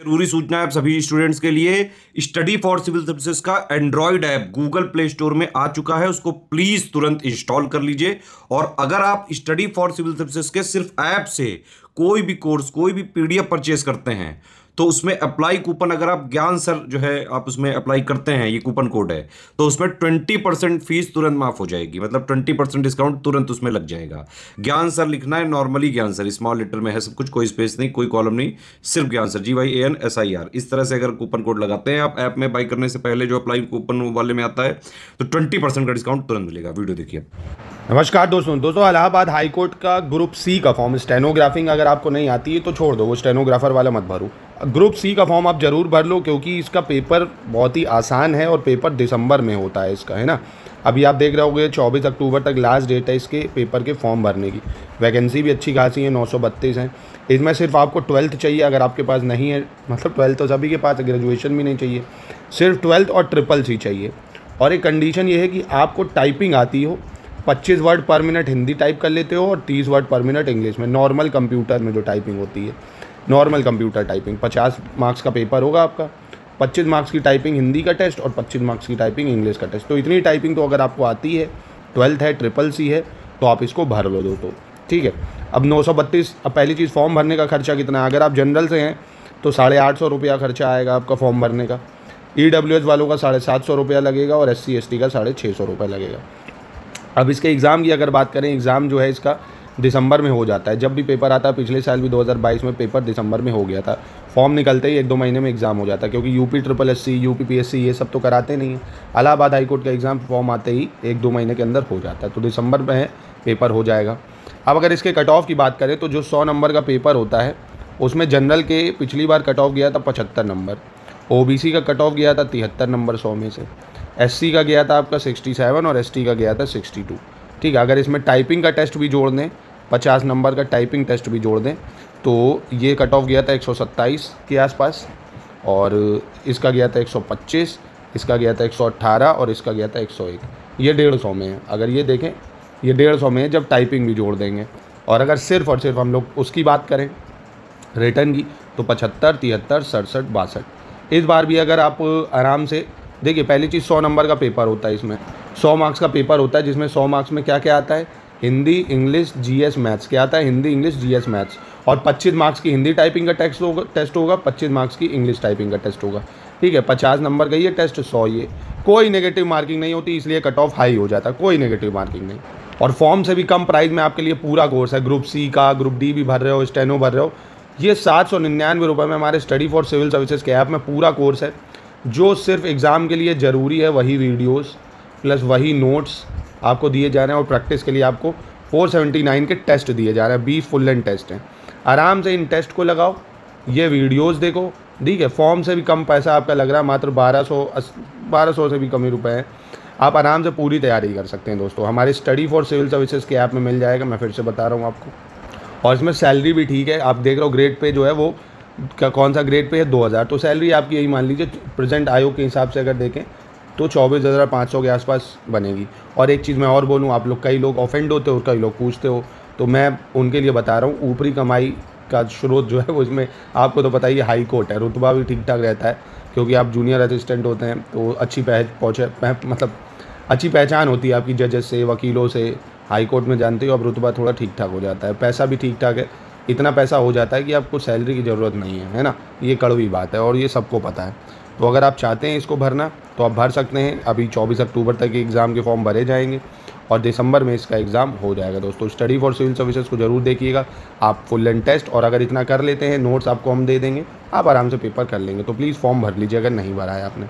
जरूरी सूचना है आप सभी स्टूडेंट्स के लिए। स्टडी फॉर सिविल सर्विसेज का Android app Google play store में आ चुका है, उसको प्लीज तुरंत इंस्टॉल कर लीजिए। और अगर आप स्टडी फॉर सिविल सर्विसेज के सिर्फ ऐप से कोई भी कोर्स, कोई भी पीडीएफ परचेस करते हैं तो उसमें अप्लाई कूपन, अगर आप ज्ञान सर जो है आप उसमें अप्लाई करते हैं, ये कूपन कोड है, तो उसमें 20% फीस तुरंत माफ हो जाएगी। मतलब 20% डिस्काउंट तुरंत उसमें लग जाएगा। ज्ञान सर लिखना है, नॉर्मली ज्ञान सर, स्मॉल लेटर में है सब कुछ, कोई स्पेस नहीं, कोई कॉलम नहीं, सिर्फ ज्ञान सर, GYANSIR। इस तरह से अगर कूपन कोड लगाते हैं आप ऐप में बाई करने से पहले, जो अप्लाई कूपन वाले में आता है, तो 20% का डिस्काउंट तुरंत मिलेगा। वीडियो देखिए। नमस्कार दोस्तों इलाहाबाद हाई कोर्ट का ग्रुप सी का फॉर्म, स्टेनोग्राफिंग अगर आपको नहीं आती है तो छोड़ दो, वो स्टेनोग्राफर वाला मत भरो। ग्रुप सी का फॉर्म आप ज़रूर भर लो, क्योंकि इसका पेपर बहुत ही आसान है और पेपर दिसंबर में होता है इसका, है ना। अभी आप देख रहे होंगे 24 अक्टूबर तक लास्ट डेट है इसके पेपर के फॉर्म भरने की। वैकेंसी भी अच्छी खासी है, 932 हैं। इसमें सिर्फ आपको 12th चाहिए, अगर आपके पास नहीं है, मतलब 12th तो सभी के पास, ग्रेजुएशन भी नहीं चाहिए, सिर्फ 12th और SSS चाहिए। और एक कंडीशन ये है कि आपको टाइपिंग आती हो, 25 वर्ड पर मिनट हिंदी टाइप कर लेते हो और 30 वर्ड पर मिनट इंग्लिश में, नॉर्मल कंप्यूटर में जो टाइपिंग होती है, नॉर्मल कंप्यूटर टाइपिंग। 50 मार्क्स का पेपर होगा आपका, 25 मार्क्स की टाइपिंग हिंदी का टेस्ट और 25 मार्क्स की टाइपिंग इंग्लिश का टेस्ट। तो इतनी टाइपिंग तो अगर आपको आती है, 12th है, SSS है, तो आप इसको भर लो दोस्तों, ठीक है। अब 932, अब पहली चीज़ फॉर्म भरने का खर्चा कितना है। अगर आप जनरल से हैं तो 850 रुपया खर्चा आएगा आपका फॉर्म भरने का। EWS वालों का 750 रुपया लगेगा और SC ST का 650 रुपया लगेगा। अब इसके एग्ज़ाम की अगर बात करें, एग्ज़ाम जो है इसका दिसंबर में हो जाता है। जब भी पेपर आता है, पिछले साल भी 2022 में पेपर दिसंबर में हो गया था। फॉर्म निकलते ही 1-2 महीने में एग्ज़ाम हो जाता है, क्योंकि UPSSC, UPPSC ये सब तो कराते नहीं हैं। इलाहाबाद हाई कोर्ट का एग्ज़ाम फॉर्म आते ही 1-2 महीने के अंदर हो जाता है, तो दिसंबर में पेपर हो जाएगा। अब अगर इसके कट ऑफ की बात करें तो जो 100 नंबर का पेपर होता है उसमें जनरल के पिछली बार कट ऑफ गया था 75 नंबर, OBC का कट ऑफ गया था 73 नंबर 100 में से, SC का गया था आपका 67 और ST का गया था 62, ठीक है। अगर इसमें टाइपिंग का टेस्ट भी जोड़ दें, 50 नंबर का टाइपिंग टेस्ट भी जोड़ दें, तो ये कट ऑफ गया था 127 के आसपास, और इसका गया था 125, इसका गया था 118 और इसका गया था 101। ये 150 में है। अगर ये देखें, ये 150 में है जब टाइपिंग भी जोड़ देंगे। और अगर सिर्फ और सिर्फ हम लोग उसकी बात करें रिटर्न की, तो 75, 73, 67, 62। इस बार भी अगर आप आराम से देखिए, पहली चीज़ 100 नंबर का पेपर होता है, इसमें 100 मार्क्स का पेपर होता है, जिसमें 100 मार्क्स में क्या क्या आता है, हिंदी, इंग्लिश, GS, मैथ्स। क्या आता है, हिंदी, इंग्लिश, GS, मैथ्स। और 25 मार्क्स की हिंदी टाइपिंग का टेस्ट होगा, 25 मार्क्स की इंग्लिश टाइपिंग का टेस्ट होगा, ठीक है। 50 नंबर का ये टेस्ट, 100 ये। कोई नेगेटिव मार्किंग नहीं होती, इसलिए कट ऑफ हाई हो जाता है, कोई नेगेटिव मार्किंग नहीं। और फॉर्म से भी कम प्राइस में आपके लिए पूरा कोर्स है। ग्रुप सी का, ग्रुप डी भी भर रहे हो, स्टेनो भर रहे हो, ये 799 रुपये में हमारे स्टडी फॉर सिविल सर्विसेज के ऐप में पूरा कोर्स है। जो सिर्फ एग्ज़ाम के लिए ज़रूरी है वही वीडियोस प्लस वही नोट्स आपको दिए जा रहे हैं, और प्रैक्टिस के लिए आपको 479 के टेस्ट दिए जा रहे हैं, 20 फुल लेंथ टेस्ट हैं। आराम से इन टेस्ट को लगाओ, ये वीडियोस देखो, ठीक है। फॉर्म से भी कम पैसा आपका लग रहा है, मात्र 1200 से भी कम ही रुपए हैं। आप आराम से पूरी तैयारी कर सकते हैं दोस्तों। हमारे स्टडी फॉर सिविल सर्विसेज के ऐप में मिल जाएगा, मैं फिर से बता रहा हूँ आपको। और इसमें सैलरी भी ठीक है, आप देख रहे हो ग्रेड पे जो है वो कौन सा ग्रेड पे है, 2000। तो सैलरी आपकी यही मान लीजिए प्रेजेंट आयोग के हिसाब से अगर देखें तो 24,500 के आसपास बनेगी। और एक चीज़ मैं और बोलूँ, आप लोग, कई लोग ऑफेंड होते हो और कई लोग पूछते हो, तो मैं उनके लिए बता रहा हूँ, ऊपरी कमाई का स्रोत जो है वो इसमें आपको तो पता ही है, हाई कोर्ट है। रुतबा भी ठीक ठाक रहता है, क्योंकि आप जूनियर असिस्टेंट होते हैं, तो अच्छी मतलब अच्छी पहचान होती है आपकी जजेस से, वकीलों से। हाई कोर्ट में जानते हो अब रुतबा थोड़ा ठीक ठाक हो जाता है, पैसा भी ठीक ठाक है। इतना पैसा हो जाता है कि आपको सैलरी की ज़रूरत नहीं है ना। ये कड़वी बात है और ये सबको पता है। तो अगर आप चाहते हैं इसको भरना तो आप भर सकते हैं। अभी 24 अक्टूबर तक एग्ज़ाम के फॉर्म भरे जाएंगे और दिसंबर में इसका एग्ज़ाम हो जाएगा दोस्तों। स्टडी फॉर सिविल सर्विसेज को ज़रूर देखिएगा आप, फुल लेंथ टेस्ट, और अगर इतना कर लेते हैं, नोट्स आपको हम दे देंगे, आप आराम से पेपर कर लेंगे। तो प्लीज़ फॉर्म भर लीजिए अगर नहीं भरा है आपने।